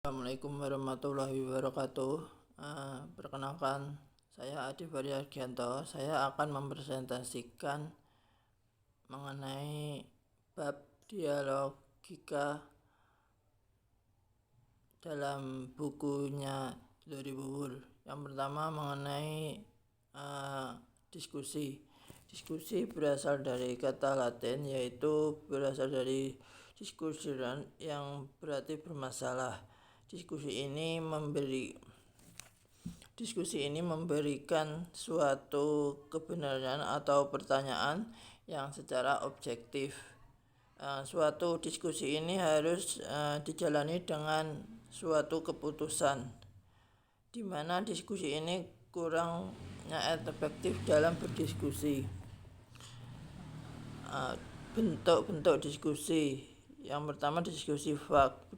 Assalamualaikum warahmatullahi wabarakatuh. Perkenalkan, saya Adi Faryagianto. Saya akan mempresentasikan mengenai bab dialogika dalam bukunya Dori Wuwur. Yang pertama mengenai diskusi. Diskusi berasal dari kata Latin, yaitu berasal dari diskursion yang berarti bermasalah. Diskusi ini memberikan suatu kebenaran atau pertanyaan yang secara objektif. Suatu diskusi ini harus dijalani dengan suatu keputusan, di mana diskusi ini kurangnya efektif dalam berdiskusi. Bentuk-bentuk diskusi. Yang pertama, diskusi fak.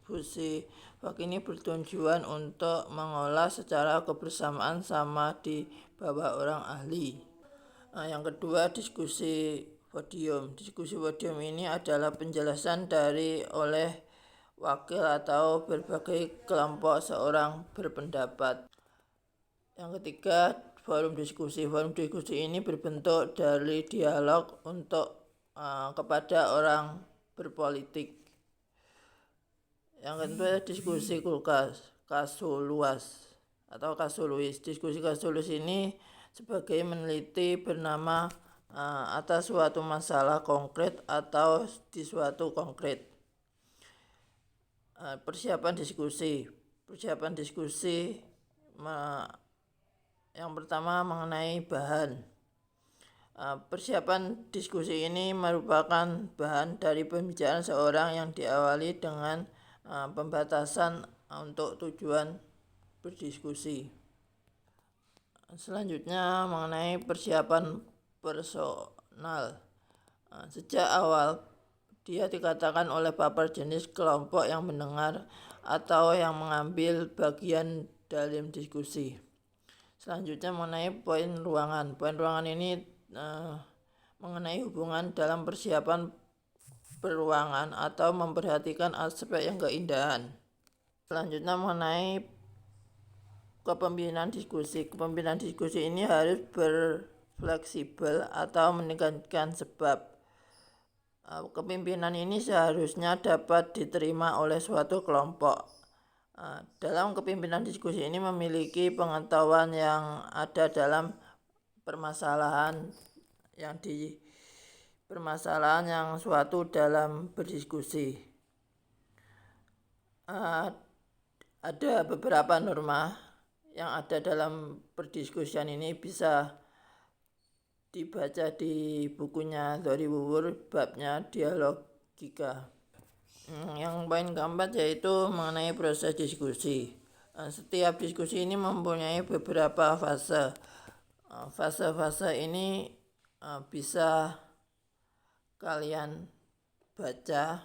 Diskusi fak ini bertujuan untuk mengolah secara kebersamaan sama di bawah orang ahli. Yang kedua, diskusi podium. Diskusi podium ini adalah penjelasan oleh wakil atau berbagai kelompok seorang berpendapat. Yang ketiga, forum diskusi. Forum diskusi ini berbentuk dari dialog kepada orang berpolitik. Yang kedua, diskusi kasuluas atau kasuluis. Diskusi kasuluis ini sebagai meneliti bernama atas suatu masalah konkret atau di suatu konkret. Persiapan diskusi yang pertama mengenai bahan. Persiapan diskusi ini merupakan bahan dari pembicaraan seorang yang diawali dengan pembatasan untuk tujuan berdiskusi. Selanjutnya mengenai persiapan personal. Sejak awal dia dikatakan oleh paper jenis kelompok yang mendengar atau yang mengambil bagian dalam diskusi. Selanjutnya mengenai poin ruangan. Poin ruangan ini mengenai hubungan dalam persiapan peruangan atau memperhatikan aspek yang keindahan. Selanjutnya mengenai kepemimpinan diskusi. Kepemimpinan diskusi ini harus berfleksibel atau meningkatkan sebab. Kepemimpinan ini seharusnya dapat diterima oleh suatu kelompok. Dalam kepemimpinan diskusi ini memiliki pengetahuan yang ada dalam permasalahan yang suatu dalam berdiskusi. Ada beberapa norma yang ada dalam perdiskusian ini bisa dibaca di bukunya Dori Wuwur, babnya dialogika. Yang poin keempat yaitu mengenai proses diskusi. Setiap diskusi ini mempunyai beberapa fase. Fase-fase ini bisa kalian baca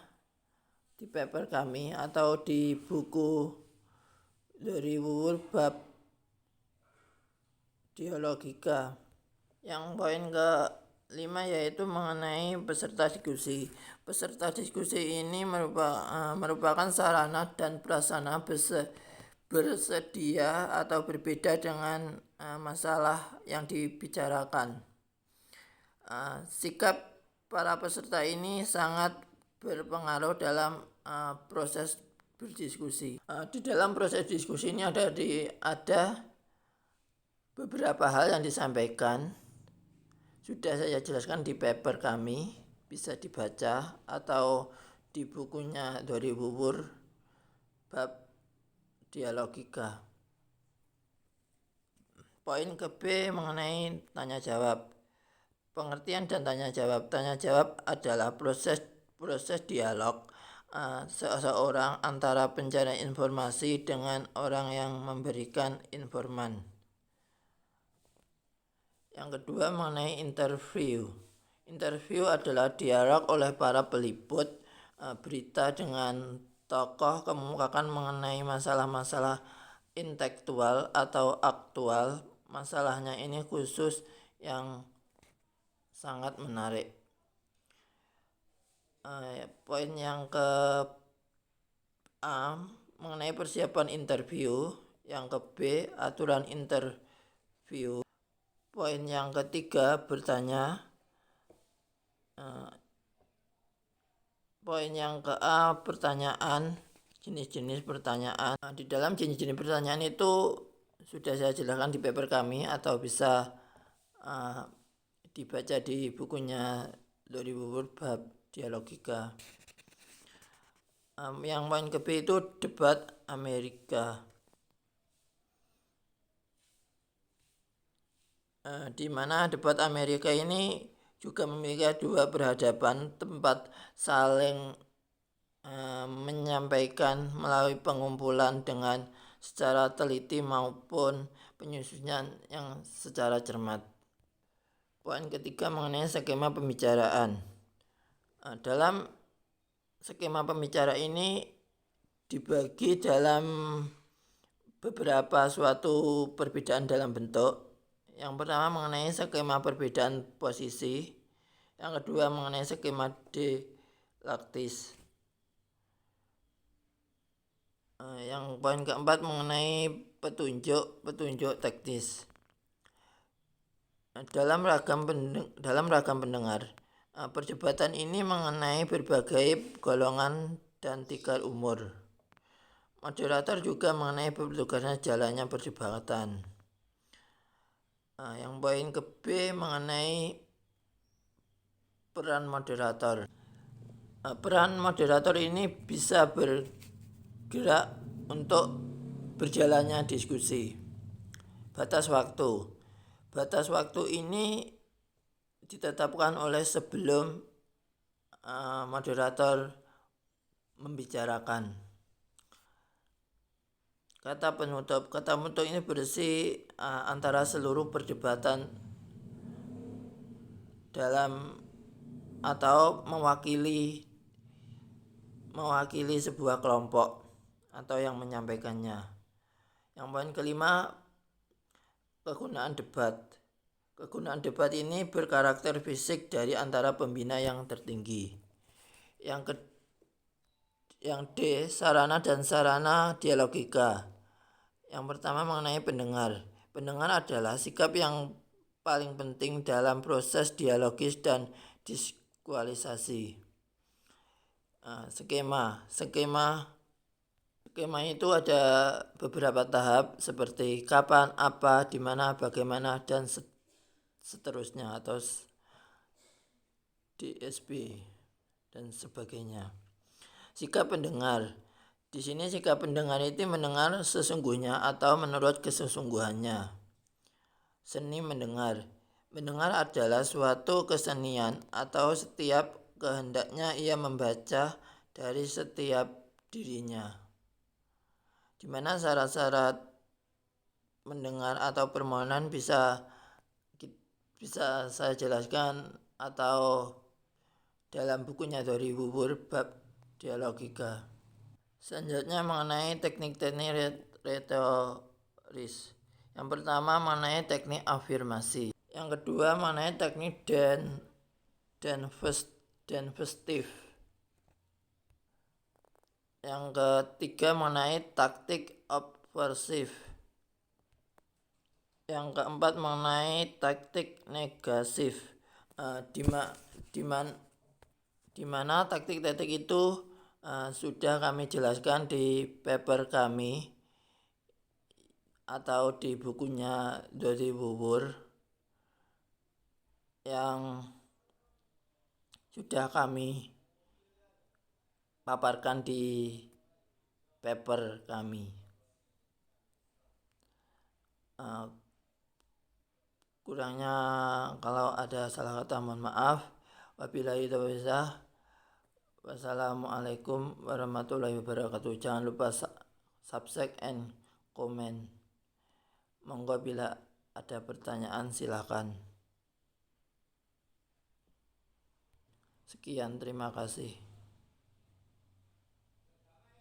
di paper kami atau di buku Dori Wuwur bab dialogika. Yang poin ke-5 yaitu mengenai peserta diskusi. Peserta diskusi ini merupakan sarana dan prasarana bersedia atau berbeda dengan masalah yang dibicarakan. Sikap para peserta ini sangat berpengaruh dalam proses berdiskusi. Di dalam proses diskusi ini ada beberapa hal yang disampaikan. Sudah saya jelaskan di paper kami, bisa dibaca atau di bukunya Dori Wuwur bab dialogika. Poin ke-B mengenai tanya jawab. Pengertian dan tanya jawab. Tanya jawab adalah proses dialog seseorang antara pencari informasi dengan orang yang memberikan informan. Yang kedua mengenai interview. Interview adalah dialog oleh para peliput berita dengan tokoh kemukakan mengenai masalah-masalah intelektual atau aktual. Masalahnya ini khusus yang sangat menarik. Poin yang mengenai persiapan interview. Yang ke B, aturan interview. Poin yang ketiga, bertanya. Poin yang ke A, pertanyaan, jenis-jenis pertanyaan. Di dalam jenis-jenis pertanyaan itu sudah saya jelaskan di paper kami, atau bisa dibaca di bukunya Lori Wuwur bab dialogika. Yang poin ke B itu debat Amerika. Di mana debat Amerika ini juga memiliki dua perhadapan, tempat saling menyampaikan melalui pengumpulan dengan secara teliti maupun penyusunan yang secara cermat. Poin ketiga mengenai skema pembicaraan. Dalam skema pembicara ini dibagi dalam beberapa suatu perbedaan dalam bentuk. Yang pertama mengenai skema perbedaan posisi, yang kedua mengenai skema dilaktis, yang poin keempat mengenai petunjuk teknis. Dalam ragam pendengar, perdebatan ini mengenai berbagai golongan dan tingkat umur. Moderator juga mengenai bertugasnya jalannya perdebatan. Yang poin ke B mengenai peran moderator. Peran moderator ini bisa bergerak untuk berjalannya diskusi. Batas waktu ini ditetapkan oleh sebelum moderator membicarakan. Kata penutup ini berisi antara seluruh perdebatan dalam atau mewakili sebuah kelompok atau yang menyampaikannya. Yang poin kelima, kegunaan debat. Kegunaan debat ini berkarakter fisik dari antara pembina yang tertinggi. Yang D, sarana dan sarana dialogika. Yang pertama mengenai pendengar. Pendengar adalah sikap yang paling penting dalam proses dialogis dan diskualisasi. Skema itu ada beberapa tahap seperti kapan, apa, di mana, bagaimana, dan seterusnya, atau DSB dan sebagainya. Sikap pendengar. Di sini sikap pendengar itu mendengar sesungguhnya atau menurut kesesungguhannya. Seni mendengar. Mendengar adalah suatu kesenian atau setiap kehendaknya ia membaca dari setiap dirinya, di mana syarat-syarat mendengar atau permohonan bisa saya jelaskan atau dalam bukunya Lori Wuwur bab dialogika. Selanjutnya mengenai teknik-teknik retoris. Yang pertama mengenai teknik afirmasi. Yang kedua mengenai teknik denvestif. Yang ketiga mengenai taktik obversif. Yang keempat mengenai taktik negatif. Di mana taktik-taktik itu sudah kami jelaskan di paper kami atau di bukunya Lori Wuwur yang sudah kami paparkan di paper kami. Kurangnya kalau ada salah kata mohon maaf. Wabillahi taufiq. Wassalamualaikum warahmatullahi wabarakatuh. Jangan lupa subscribe and comment. Monggo bila ada pertanyaan silakan. Sekian, terima kasih.